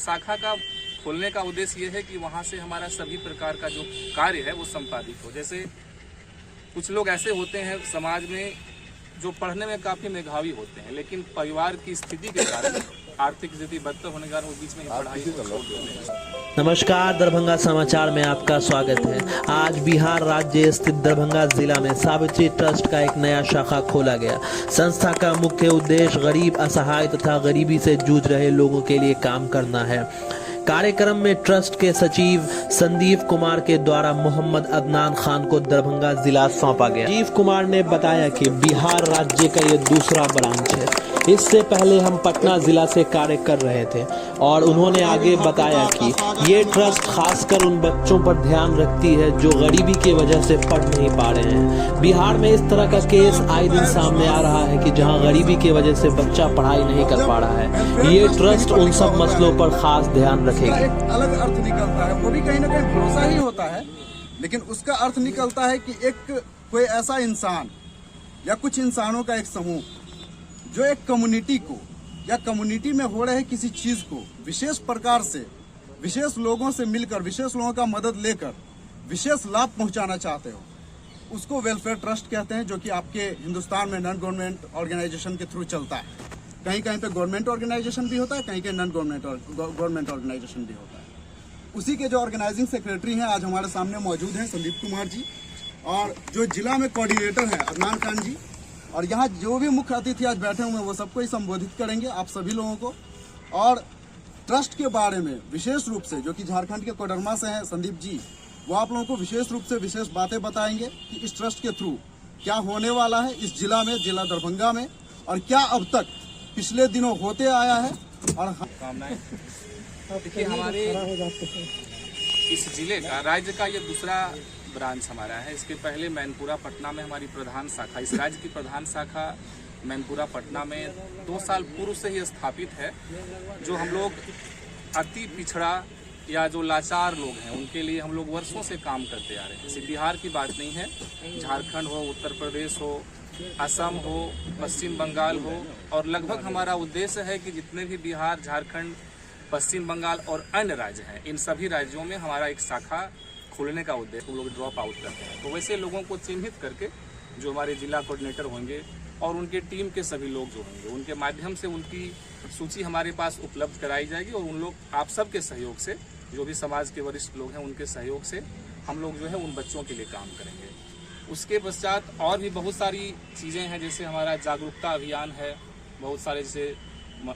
शाखा का खोलने का उद्देश्य ये है कि वहाँ से हमारा सभी प्रकार का जो कार्य है वो संपादित हो। जैसे कुछ लोग ऐसे होते हैं समाज में जो पढ़ने में काफ़ी मेधावी होते हैं, लेकिन परिवार की स्थिति के कारण, आर्थिक स्थिति बदतर होने के कारण वो बीच में पढ़ाई को छोड़ देते हैं। नमस्कार, दरभंगा समाचार में आपका स्वागत है। आज बिहार राज्य स्थित दरभंगा जिला में सावित्री ट्रस्ट का एक नया शाखा खोला गया। संस्था का मुख्य उद्देश्य गरीब, असहाय तथा गरीबी से जूझ रहे लोगों के लिए काम करना है। कार्यक्रम में ट्रस्ट के सचिव संदीप कुमार के द्वारा मोहम्मद अदनान खान को दरभंगा जिला सौंपा गया। संदीप कुमार ने बताया कि बिहार राज्य का ये दूसरा ब्रांच है। इससे पहले हम पटना जिला से कार्य कर रहे थे और उन्होंने आगे बताया कि ये ट्रस्ट खासकर उन बच्चों पर ध्यान रखती है जो गरीबी की वजह से पढ़ नहीं पा रहे हैं। बिहार में इस तरह का केस आए दिन सामने आ रहा है कि जहां गरीबी की वजह से बच्चा पढ़ाई नहीं कर पा रहा है। ये ट्रस्ट उन सब मसलों पर खास ध्यान रखेगी। एक अलग अर्थ निकलता है, वो भी कहीं ना कहीं भरोसा ही होता है, लेकिन उसका अर्थ निकलता है कि एक कोई ऐसा इंसान या कुछ इंसानों का एक समूह जो एक कम्युनिटी को या कम्युनिटी में हो रहे किसी चीज को विशेष प्रकार से, विशेष लोगों से मिलकर, विशेष लोगों का मदद लेकर विशेष लाभ पहुंचाना चाहते हो, उसको वेलफेयर ट्रस्ट कहते हैं, जो कि आपके हिंदुस्तान में नॉन गवर्नमेंट ऑर्गेनाइजेशन के थ्रू चलता है। कहीं कहीं पे गवर्नमेंट ऑर्गेनाइजेशन भी होता है, कहीं कहीं नॉन गवर्नमेंट ऑर्गेनाइजेशन भी होता है। उसी के जो ऑर्गेनाइजिंग सेक्रेटरी हैं आज हमारे सामने मौजूद हैं संदीप कुमार जी, और जो जिला में कोऑर्डिनेटर हैं अदनान खान जी, और यहाँ जो भी मुख्य अतिथि आज बैठे हुए हैं वो सबको ही संबोधित करेंगे, आप सभी लोगों को। और ट्रस्ट के बारे में विशेष रूप से, जो कि झारखंड के कोडरमा से हैं संदीप जी, वो आप लोगों को विशेष रूप से विशेष बातें बताएंगे कि इस ट्रस्ट के थ्रू क्या होने वाला है इस जिला में, जिला दरभंगा में, और क्या अब तक पिछले दिनों होते आया है। और देखिए, हमारे इस जिले का, राज्य का ये दूसरा ब्रांच हमारा है। इसके पहले मैनपुरा पटना में हमारी प्रधान शाखा, इस राज्य की प्रधान शाखा मैनपुरा पटना में 2 साल पूर्व से ही स्थापित है। जो हम लोग अति पिछड़ा या जो लाचार लोग हैं उनके लिए हम लोग वर्षों से काम करते आ रहे हैं। सिर्फ बिहार की बात नहीं है, झारखंड हो, उत्तर प्रदेश हो, असम हो, पश्चिम बंगाल हो, और लगभग हमारा उद्देश्य है कि जितने भी बिहार, झारखंड, पश्चिम बंगाल और अन्य राज्य हैं, इन सभी राज्यों में हमारा एक शाखा खोलने का उद्देश्य, हम लोग ड्रॉप आउट करते हैं। तो वैसे लोगों को चिन्हित करके जो हमारे जिला कोऑर्डिनेटर होंगे और उनके टीम के सभी लोग जो होंगे, उनके माध्यम से उनकी सूची हमारे पास उपलब्ध कराई जाएगी, और उन लोग, आप सबके सहयोग से, जो भी समाज के वरिष्ठ लोग हैं उनके सहयोग से हम लोग जो है उन बच्चों के लिए काम करेंगे। उसके पश्चात और भी बहुत सारी चीज़ें हैं, जैसे हमारा जागरूकता अभियान है, बहुत सारे जैसे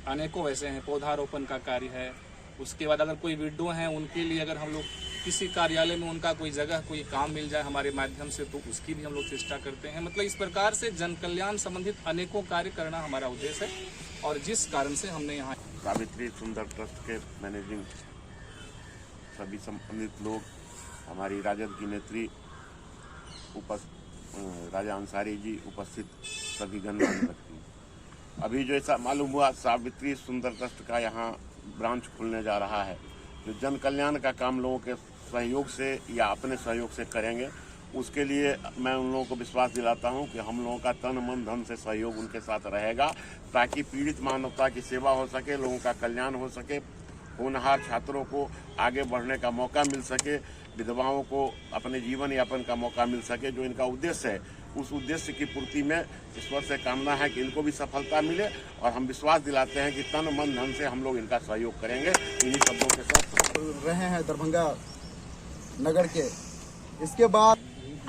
अनेकों ऐसे हैं, पौधारोपण का कार्य है। उसके बाद अगर कोई विडो हैं उनके लिए अगर हम लोग किसी कार्यालय में उनका कोई जगह, कोई काम मिल जाए हमारे माध्यम से, तो उसकी भी हम लोग चेष्टा करते हैं। मतलब इस प्रकार से जन कल्याण संबंधित अनेकों कार्य करना हमारा उद्देश्य है, और जिस कारण से हमने यहाँ सावित्री सुंदर ट्रस्ट के मैनेजिंग सभी संबंधित लोग, हमारी राजद की नेत्री राजा अंसारी जी उपस्थित, सभी गणमान्य व्यक्ति। अभी जो ऐसा मालूम हुआ, सावित्री सुंदर ट्रस्ट का यहाँ ब्रांच खुलने जा रहा है, जो जन कल्याण का काम लोगों के सहयोग से या अपने सहयोग से करेंगे। उसके लिए मैं उन लोगों को विश्वास दिलाता हूं कि हम लोगों का तन मन धन से सहयोग उनके साथ रहेगा, ताकि पीड़ित मानवता की सेवा हो सके, लोगों का कल्याण हो सके, होनहार छात्रों को आगे बढ़ने का मौका मिल सके, विधवाओं को अपने जीवन यापन का मौका मिल सके। जो इनका उद्देश्य है, उस उद्देश्य की पूर्ति में ईश्वर से कामना है कि इनको भी सफलता मिले, और हम विश्वास दिलाते हैं कि तन मन धन से हम लोग इनका सहयोग करेंगे। इन्हीं शब्दों के साथ रहे हैं दरभंगा नगर के। इसके बाद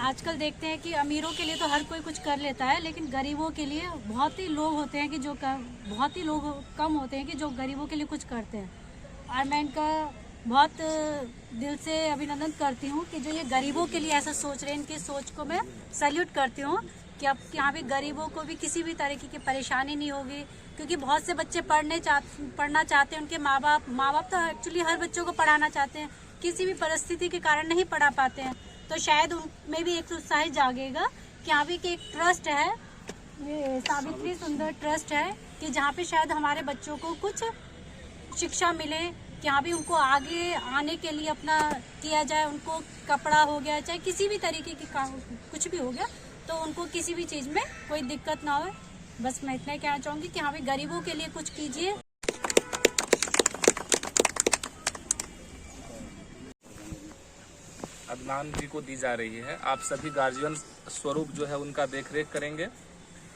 आजकल देखते हैं कि अमीरों के लिए तो हर कोई कुछ कर लेता है, लेकिन गरीबों के लिए बहुत ही लोग होते हैं कि जो बहुत ही लोग कम होते हैं कि जो गरीबों के लिए कुछ करते हैं। और मैं इनका बहुत दिल से अभिनंदन करती हूँ कि जो ये गरीबों के लिए ऐसा सोच रहे हैं, इनकी सोच को मैं सैल्यूट करती हूँ कि अब यहाँ पे गरीबों को भी किसी भी तरीके की परेशानी नहीं होगी, क्योंकि बहुत से बच्चे पढ़ना चाहते हैं, उनके माँ बाप तो एक्चुअली हर बच्चों को पढ़ाना चाहते हैं, किसी भी परिस्थिति के कारण नहीं पढ़ा पाते हैं। तो शायद उनमें भी एक उत्साह जागेगा कि यहाँ भी एक ट्रस्ट है, ये सावित्री सुंदर ट्रस्ट है, कि जहाँ पे शायद हमारे बच्चों को कुछ शिक्षा मिले, कि यहाँ भी उनको आगे आने के लिए अपना किया जाए, उनको कपड़ा हो गया, चाहे किसी भी तरीके की काम कुछ भी हो गया, तो उनको किसी भी चीज़ में कोई दिक्कत ना हो। बस मैं इतना कहना चाहूँगी कि यहाँ भी गरीबों के लिए कुछ कीजिए। अदनान जी को दी जा रही है। आप सभी गार्जियन स्वरूप जो है उनका देखरेख करेंगे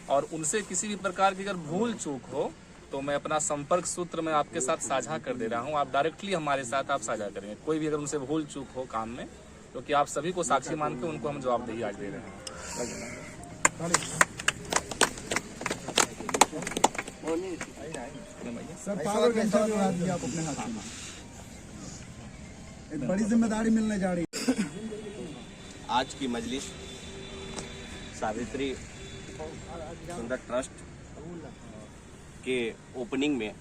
और उनसे किसी भी प्रकार की अगर भूल चूक हो तो मैं अपना संपर्क सूत्र मैं आपके साथ साझा कर दे रहा हूं। आप डायरेक्टली हमारे साथ आप साझा करेंगे। कोई भी अगर उनसे भूल चूक हो काम में, क्योंकि आप सभी को साक्षी मान के उनको हम जवाबदेही आज दे रहे हैं। सर पावर कैंसर उड़ा दिया आप अपने हाथ में, एक बड़ी जिम्मेदारी मिलने जा रही है। आज की मजलिस सावित्री सुंदर ट्रस्ट के ओपनिंग में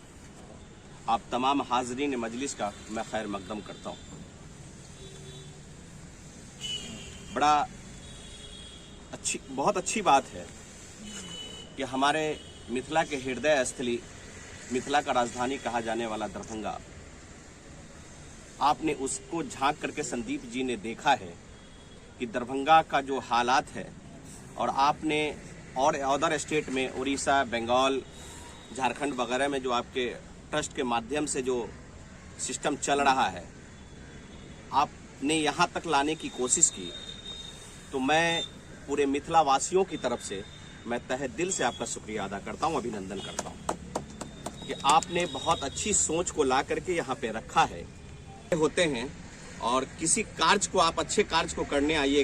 आप तमाम हाजरीन मजलिस का मैं खैर मकदम करता हूँ। बहुत अच्छी बात है कि हमारे मिथिला के हृदय स्थली, मिथिला का राजधानी कहा जाने वाला दरभंगा, आपने उसको झांक करके संदीप जी ने देखा है कि दरभंगा का जो हालात है, और आपने और अदर स्टेट में उड़ीसा, बंगाल, झारखंड वगैरह में जो आपके ट्रस्ट के माध्यम से जो सिस्टम चल रहा है, आपने यहाँ तक लाने की कोशिश की। तो मैं पूरे मिथिला वासियों की तरफ से मैं तहे दिल से आपका शुक्रिया अदा करता हूँ, अभिनंदन करता हूँ कि आपने बहुत अच्छी सोच को ला करके यहाँ पे रखा है। होते हैं और किसी कार्य को आप अच्छे कार्य को करने आइए।